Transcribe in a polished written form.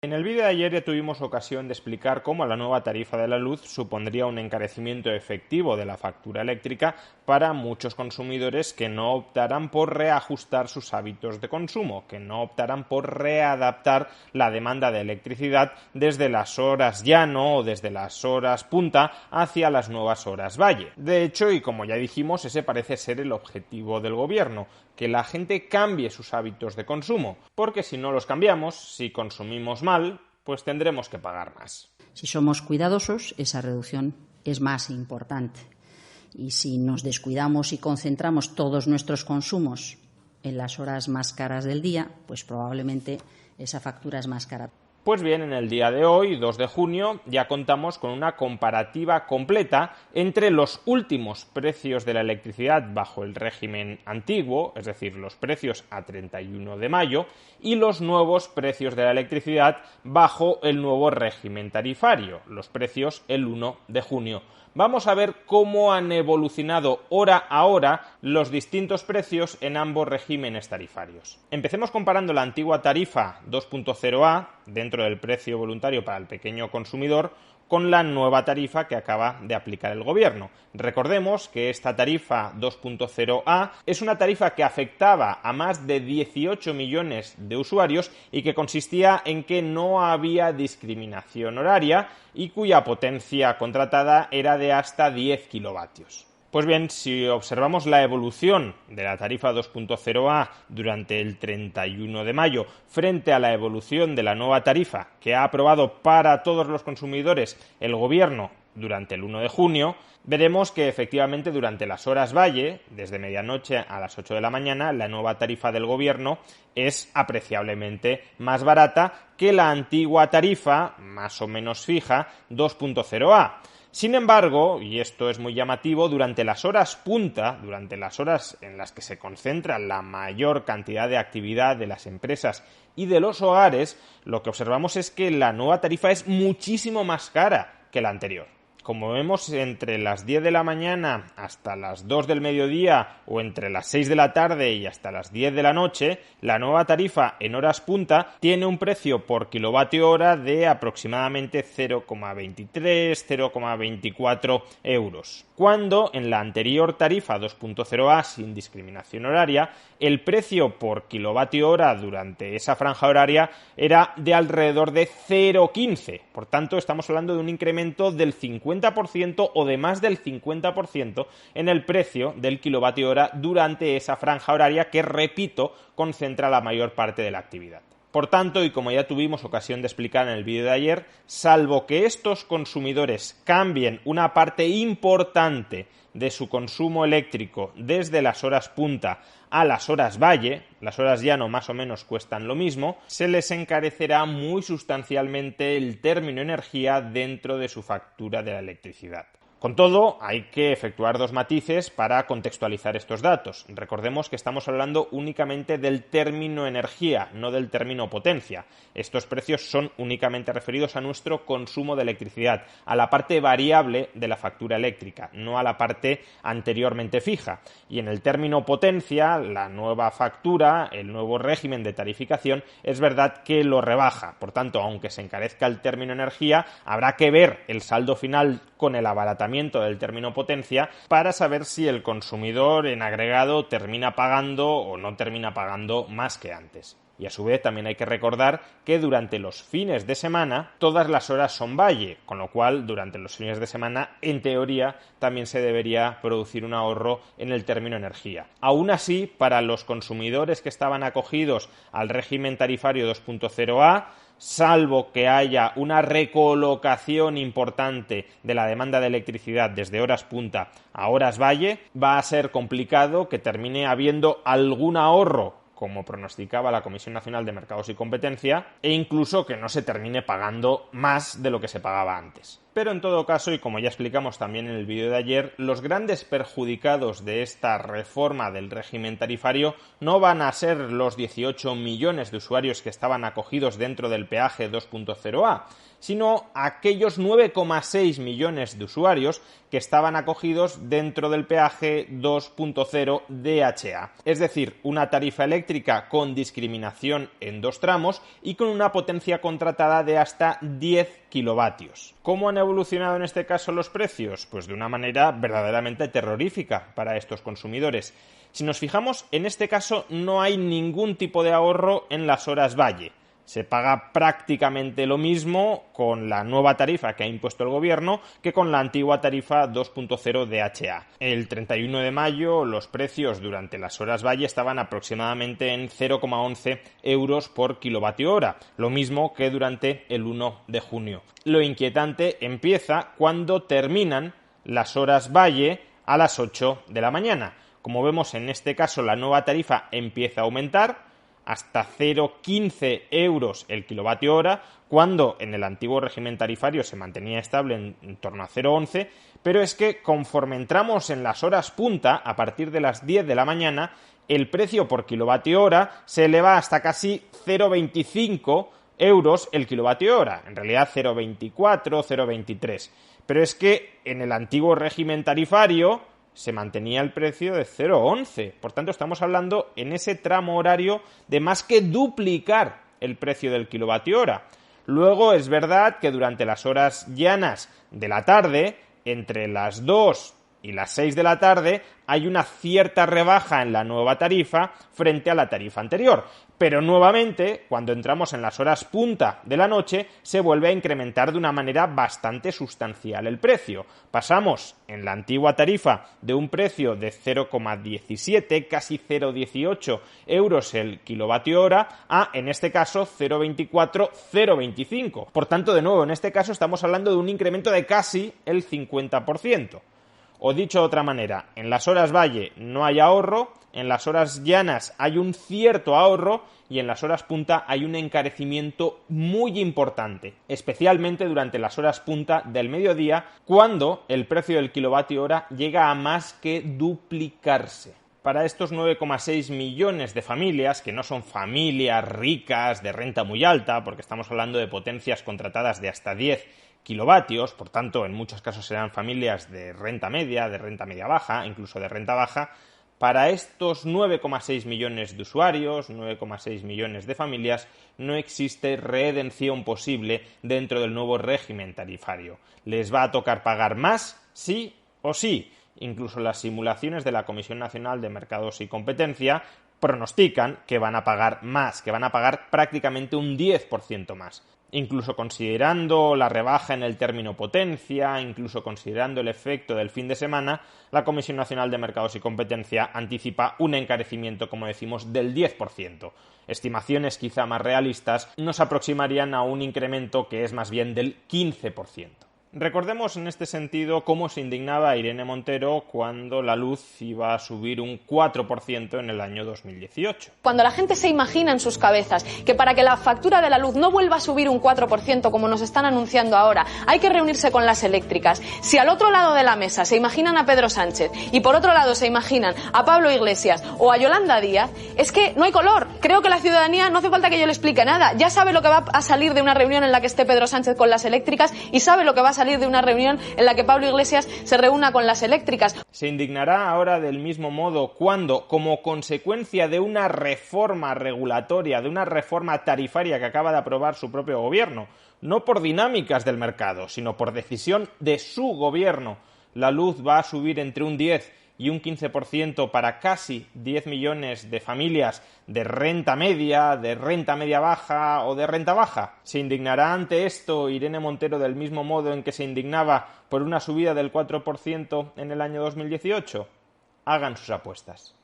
En el vídeo de ayer ya tuvimos ocasión de explicar cómo la nueva tarifa de la luz supondría un encarecimiento efectivo de la factura eléctrica para muchos consumidores que no optaran por reajustar sus hábitos de consumo, que no optaran por readaptar la demanda de electricidad desde las horas llano o desde las horas punta hacia las nuevas horas valle. De hecho, y como ya dijimos, ese parece ser el objetivo del gobierno, que la gente cambie sus hábitos de consumo, porque si no los cambiamos, si consumimos mal, pues tendremos que pagar más. Si somos cuidadosos, esa reducción es más importante. Y si nos descuidamos y concentramos todos nuestros consumos en las horas más caras del día, pues probablemente esa factura es más cara. Pues bien, en el día de hoy, 2 de junio, ya contamos con una comparativa completa entre los últimos precios de la electricidad bajo el régimen antiguo, es decir, los precios a 31 de mayo, y los nuevos precios de la electricidad bajo el nuevo régimen tarifario, los precios el 1 de junio. Vamos a ver cómo han evolucionado hora a hora los distintos precios en ambos regímenes tarifarios. Empecemos comparando la antigua tarifa 2.0A, dentro del precio voluntario para el pequeño consumidor, con la nueva tarifa que acaba de aplicar el gobierno. Recordemos que esta tarifa 2.0A es una tarifa que afectaba a más de 18 millones de usuarios y que consistía en que no había discriminación horaria y cuya potencia contratada era de hasta 10 kilovatios. Pues bien, si observamos la evolución de la tarifa 2.0A durante el 31 de mayo frente a la evolución de la nueva tarifa que ha aprobado para todos los consumidores el gobierno durante el 1 de junio, veremos que efectivamente durante las horas valle, desde medianoche a las 8 de la mañana, la nueva tarifa del gobierno es apreciablemente más barata que la antigua tarifa, más o menos fija, 2.0A. Sin embargo, y esto es muy llamativo, durante las horas punta, durante las horas en las que se concentra la mayor cantidad de actividad de las empresas y de los hogares, lo que observamos es que la nueva tarifa es muchísimo más cara que la anterior. Como vemos, entre las 10 de la mañana hasta las 2 del mediodía o entre las 6 de la tarde y hasta las 10 de la noche, la nueva tarifa en horas punta tiene un precio por kilovatio hora de aproximadamente 0,23-0,24 euros. Cuando en la anterior tarifa 2.0A sin discriminación horaria, el precio por kilovatio hora durante esa franja horaria era de alrededor de 0,15. Por tanto, estamos hablando de un incremento del 50% o de más del 50% en el precio del kilovatio hora durante esa franja horaria que, repito, concentra la mayor parte de la actividad. Por tanto, y como ya tuvimos ocasión de explicar en el vídeo de ayer, salvo que estos consumidores cambien una parte importante de su consumo eléctrico desde las horas punta a las horas valle, las horas llano más o menos cuestan lo mismo, se les encarecerá muy sustancialmente el término energía dentro de su factura de la electricidad. Con todo, hay que efectuar dos matices para contextualizar estos datos. Recordemos que estamos hablando únicamente del término energía, no del término potencia. Estos precios son únicamente referidos a nuestro consumo de electricidad, a la parte variable de la factura eléctrica, no a la parte anteriormente fija. Y en el término potencia, la nueva factura, el nuevo régimen de tarificación, es verdad que lo rebaja. Por tanto, aunque se encarezca el término energía, habrá que ver el saldo final con el abaratamiento del término potencia para saber si el consumidor en agregado termina pagando o no termina pagando más que antes. Y a su vez también hay que recordar que durante los fines de semana todas las horas son valle, con lo cual durante los fines de semana en teoría también se debería producir un ahorro en el término energía. Aún así, para los consumidores que estaban acogidos al régimen tarifario 2.0A, salvo que haya una recolocación importante de la demanda de electricidad desde horas punta a horas valle, va a ser complicado que termine habiendo algún ahorro, como pronosticaba la Comisión Nacional de Mercados y Competencia, e incluso que no se termine pagando más de lo que se pagaba antes. Pero en todo caso, y como ya explicamos también en el vídeo de ayer, los grandes perjudicados de esta reforma del régimen tarifario no van a ser los 18 millones de usuarios que estaban acogidos dentro del peaje 2.0A, sino aquellos 9,6 millones de usuarios que estaban acogidos dentro del peaje 2.0 DHA. Es decir, una tarifa eléctrica con discriminación en dos tramos y con una potencia contratada de hasta 10 kilovatios. ¿Cómo han evolucionado en este caso los precios? Pues de una manera verdaderamente terrorífica para estos consumidores. Si nos fijamos, en este caso no hay ningún tipo de ahorro en las horas valle. Se paga prácticamente lo mismo con la nueva tarifa que ha impuesto el gobierno que con la antigua tarifa 2.0 DHA. El 31 de mayo los precios durante las horas valle estaban aproximadamente en 0,11 euros por kilovatio hora, lo mismo que durante el 1 de junio. Lo inquietante empieza cuando terminan las horas valle a las 8 de la mañana. Como vemos, en este caso la nueva tarifa empieza a aumentar hasta 0,15 euros el kilovatio hora, cuando en el antiguo régimen tarifario se mantenía estable en torno a 0,11, pero es que conforme entramos en las horas punta, a partir de las 10 de la mañana, el precio por kilovatio hora se eleva hasta casi 0,25 euros el kilovatio hora, en realidad 0,24, 0,23. Pero es que en el antiguo régimen tarifario se mantenía el precio de 0,11. Por tanto, estamos hablando en ese tramo horario de más que duplicar el precio del kilovatio hora. Luego es verdad que durante las horas llanas de la tarde, entre las 2 y las 6 de la tarde, hay una cierta rebaja en la nueva tarifa frente a la tarifa anterior. Pero nuevamente, cuando entramos en las horas punta de la noche, se vuelve a incrementar de una manera bastante sustancial el precio. Pasamos en la antigua tarifa de un precio de 0,17, casi 0,18 euros el kilovatio hora, a, en este caso, 0,24, 0,25. Por tanto, de nuevo, en este caso estamos hablando de un incremento de casi el 50%. O dicho de otra manera, en las horas valle no hay ahorro, en las horas llanas hay un cierto ahorro y en las horas punta hay un encarecimiento muy importante, especialmente durante las horas punta del mediodía, cuando el precio del kilovatio hora llega a más que duplicarse. Para estos 9,6 millones de familias, que no son familias ricas de renta muy alta, porque estamos hablando de potencias contratadas de hasta 10 kilovatios, por tanto, en muchos casos serán familias de renta media baja, incluso de renta baja. Para estos 9,6 millones de usuarios, 9,6 millones de familias, no existe redención posible dentro del nuevo régimen tarifario. Les va a tocar pagar más, sí o sí. Incluso las simulaciones de la Comisión Nacional de Mercados y Competencia pronostican que van a pagar más, que van a pagar prácticamente un 10% más. Incluso considerando la rebaja en el término potencia, incluso considerando el efecto del fin de semana, la Comisión Nacional de Mercados y Competencia anticipa un encarecimiento, como decimos, del 10%. Estimaciones quizá más realistas nos aproximarían a un incremento que es más bien del 15%. Recordemos en este sentido cómo se indignaba Irene Montero cuando la luz iba a subir un 4% en el año 2018. Cuando la gente se imagina en sus cabezas que para que la factura de la luz no vuelva a subir un 4% como nos están anunciando ahora, hay que reunirse con las eléctricas. Si al otro lado de la mesa se imaginan a Pedro Sánchez y por otro lado se imaginan a Pablo Iglesias o a Yolanda Díaz, es que no hay color. Creo que la ciudadanía no hace falta que yo le explique nada. Ya sabe lo que va a salir de una reunión en la que esté Pedro Sánchez con las eléctricas y sabe lo que va a salir de una reunión en la que Pablo Iglesias se reúna con las eléctricas. Se indignará ahora del mismo modo cuando, como consecuencia de una reforma regulatoria, de una reforma tarifaria que acaba de aprobar su propio gobierno, no por dinámicas del mercado, sino por decisión de su gobierno, la luz va a subir entre un 10 y un 15% para casi 10 millones de familias de renta media baja o de renta baja. ¿Se indignará ante esto Irene Montero del mismo modo en que se indignaba por una subida del 4% en el año 2018? Hagan sus apuestas.